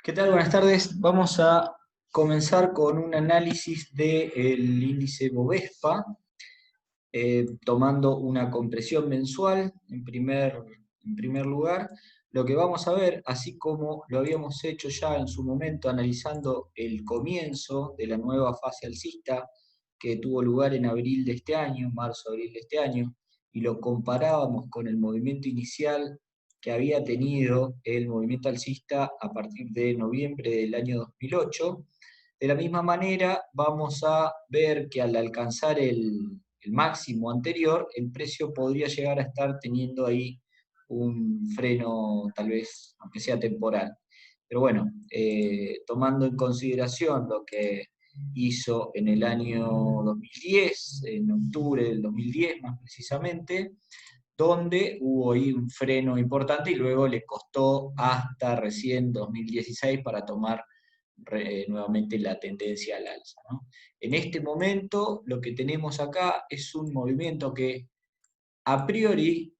¿Qué tal? Buenas tardes. Vamos a comenzar con un análisis del índice Bovespa, tomando una compresión mensual en primer lugar. Lo que vamos a ver, así como lo habíamos hecho ya en su momento analizando el comienzo de la nueva fase alcista que tuvo lugar en abril de este año, marzo-abril de este año, y lo comparábamos con el movimiento inicial que había tenido el movimiento alcista a partir de noviembre del año 2008. De la misma manera, vamos a ver que al alcanzar el máximo anterior, el precio podría llegar a estar teniendo ahí un freno, tal vez, aunque sea temporal. Pero bueno, tomando en consideración lo que hizo en el año 2010, en octubre del 2010 más precisamente, donde hubo ahí un freno importante y luego le costó hasta recién 2016 para tomar nuevamente la tendencia al alza, ¿no? En este momento lo que tenemos acá es un movimiento que a priori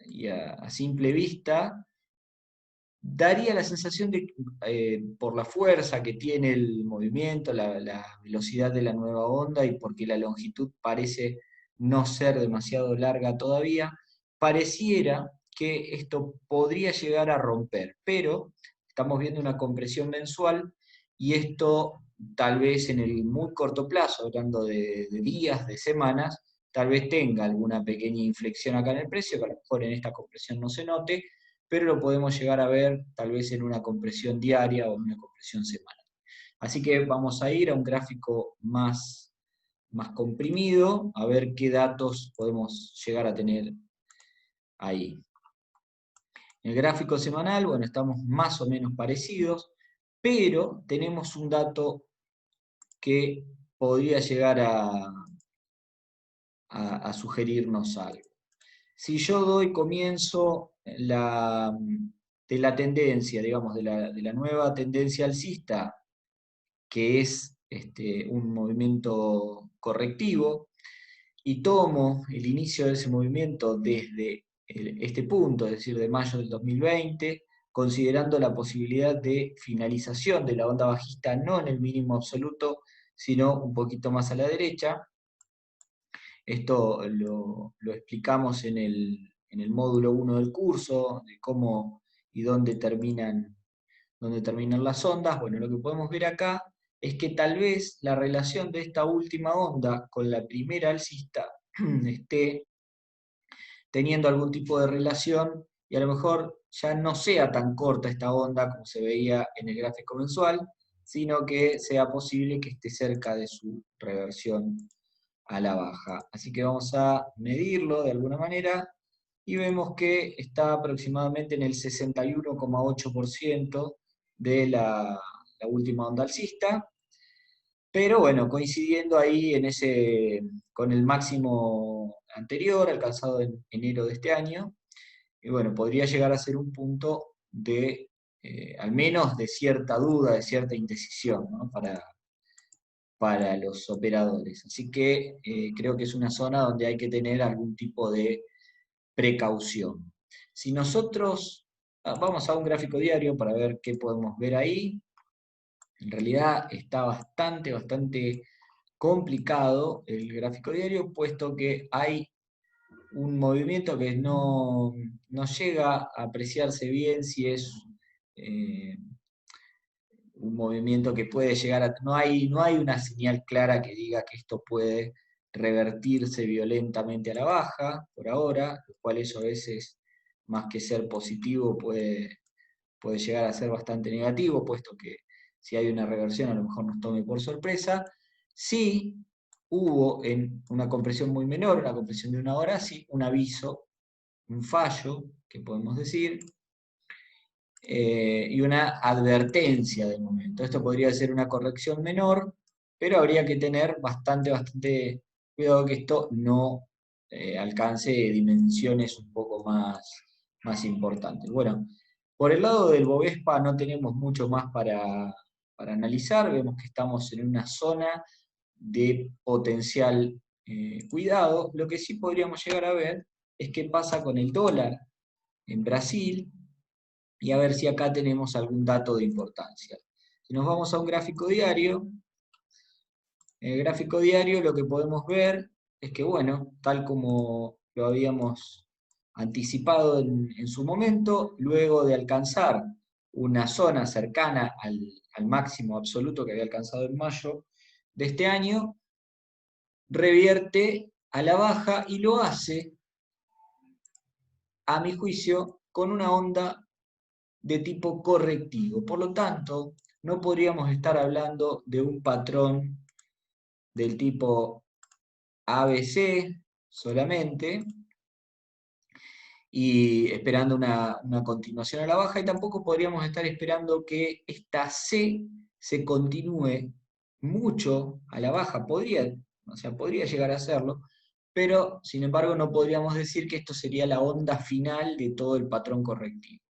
y a simple vista daría la sensación de, por la fuerza que tiene el movimiento, la velocidad de la nueva onda y porque la longitud parece no ser demasiado larga todavía, pareciera que esto podría llegar a romper, pero estamos viendo una compresión mensual y esto tal vez en el muy corto plazo, hablando de días, de semanas, tal vez tenga alguna pequeña inflexión acá en el precio, que a lo mejor en esta compresión no se note, pero lo podemos llegar a ver tal vez en una compresión diaria o en una compresión semanal. Así que vamos a ir a un gráfico más comprimido, a ver qué datos podemos llegar a tener ahí. En el gráfico semanal, bueno, estamos más o menos parecidos, pero tenemos un dato que podría llegar a sugerirnos algo. Si yo doy comienzo de la tendencia, digamos, de la nueva tendencia alcista, que es un movimiento correctivo, y tomo el inicio de ese movimiento desde este punto, es decir, de mayo del 2020, considerando la posibilidad de finalización de la onda bajista no en el mínimo absoluto, sino un poquito más a la derecha. Esto lo explicamos en el módulo 1 del curso, de cómo y dónde terminan las ondas. Bueno, lo que podemos ver acá es que tal vez la relación de esta última onda con la primera alcista esté teniendo algún tipo de relación y a lo mejor ya no sea tan corta esta onda como se veía en el gráfico mensual, sino que sea posible que esté cerca de su reversión a la baja. Así que vamos a medirlo de alguna manera y vemos que está aproximadamente en el 61,8% de la última onda alcista, pero bueno, coincidiendo ahí con el máximo anterior, alcanzado en enero de este año, y bueno, podría llegar a ser un punto al menos de cierta duda, de cierta indecisión, ¿no? Para los operadores. Así que creo que es una zona donde hay que tener algún tipo de precaución. Si nosotros vamos a un gráfico diario para ver qué podemos ver ahí, en realidad está bastante complicado el gráfico diario, puesto que hay un movimiento que no llega a apreciarse bien si es eh, un movimiento que puede llegar a... No hay una señal clara que diga que esto puede revertirse violentamente a la baja, por ahora, lo cual eso a veces, más que ser positivo, puede llegar a ser bastante negativo, puesto que si hay una reversión a lo mejor nos tome por sorpresa. Sí hubo en una compresión muy menor, una compresión de una hora, sí, un aviso, un fallo, que podemos decir, y una advertencia del momento. Esto podría ser una corrección menor, pero habría que tener bastante cuidado que esto no alcance dimensiones un poco más importantes. Bueno, por el lado del Bovespa no tenemos mucho más para analizar. Vemos que estamos en una zona de potencial cuidado. Lo que sí podríamos llegar a ver es qué pasa con el dólar en Brasil, y a ver si acá tenemos algún dato de importancia. Si nos vamos a un gráfico diario, en el gráfico diario lo que podemos ver es que, bueno, tal como lo habíamos anticipado en su momento, luego de alcanzar una zona cercana al máximo absoluto que había alcanzado en mayo de este año, revierte a la baja y lo hace, a mi juicio, con una onda de tipo correctivo. Por lo tanto, no podríamos estar hablando de un patrón del tipo ABC solamente y esperando una continuación a la baja, y tampoco podríamos estar esperando que esta C se continúe mucho a la baja. O sea, podría llegar a hacerlo, pero sin embargo no podríamos decir que esto sería la onda final de todo el patrón correctivo.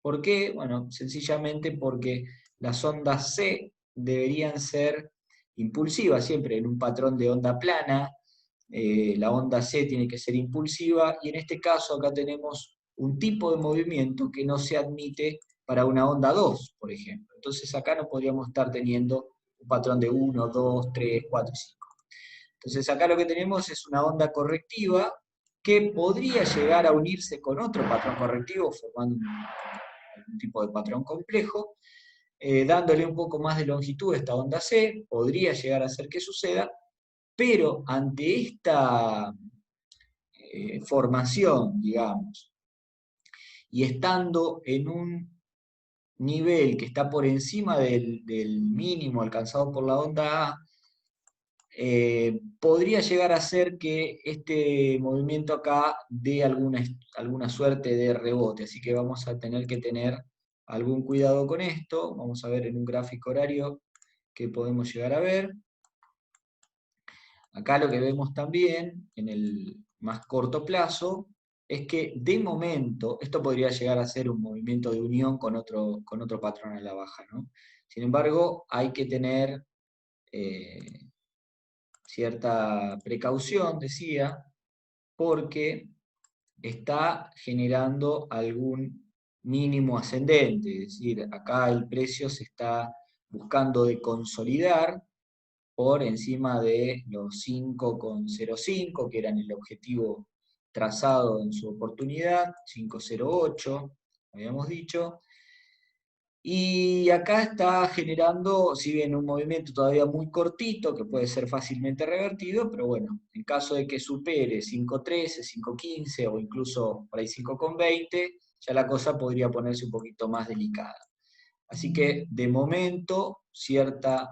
¿Por qué? Bueno, sencillamente porque las ondas C deberían ser impulsivas siempre en un patrón de onda plana. La onda C tiene que ser impulsiva, y en este caso acá tenemos un tipo de movimiento que no se admite para una onda 2, por ejemplo. Entonces acá no podríamos estar teniendo un patrón de 1, 2, 3, 4 y 5. Entonces acá lo que tenemos es una onda correctiva que podría llegar a unirse con otro patrón correctivo formando un tipo de patrón complejo, dándole un poco más de longitud a esta onda C, podría llegar a ser que suceda, pero ante esta formación, digamos, y estando en un nivel que está por encima del mínimo alcanzado por la onda A, podría llegar a ser que este movimiento acá dé alguna suerte de rebote, así que vamos a tener que tener algún cuidado con esto. Vamos a ver en un gráfico horario qué podemos llegar a ver. Acá lo que vemos también, en el más corto plazo, es que de momento, esto podría llegar a ser un movimiento de unión con otro patrón a la baja, ¿no? Sin embargo, hay que tener cierta precaución, decía, porque está generando algún mínimo ascendente, es decir, acá el precio se está buscando de consolidar por encima de los 5,05, que eran el objetivo trazado en su oportunidad, 5,08, habíamos dicho. Y acá está generando, si bien un movimiento todavía muy cortito, que puede ser fácilmente revertido, pero bueno, en caso de que supere 5,13, 5,15 o incluso por ahí 5,20, ya la cosa podría ponerse un poquito más delicada. Así que de momento, cierta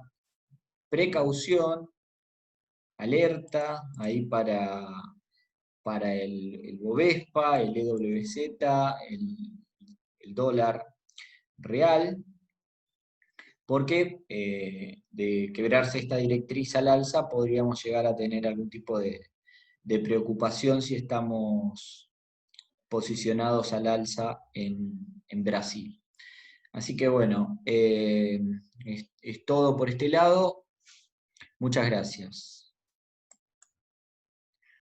precaución, alerta ahí para el Bovespa, el EWZ, el dólar real, porque de quebrarse esta directriz al alza podríamos llegar a tener algún tipo de preocupación si estamos posicionados al alza en Brasil. Así que bueno, es todo por este lado. Muchas gracias.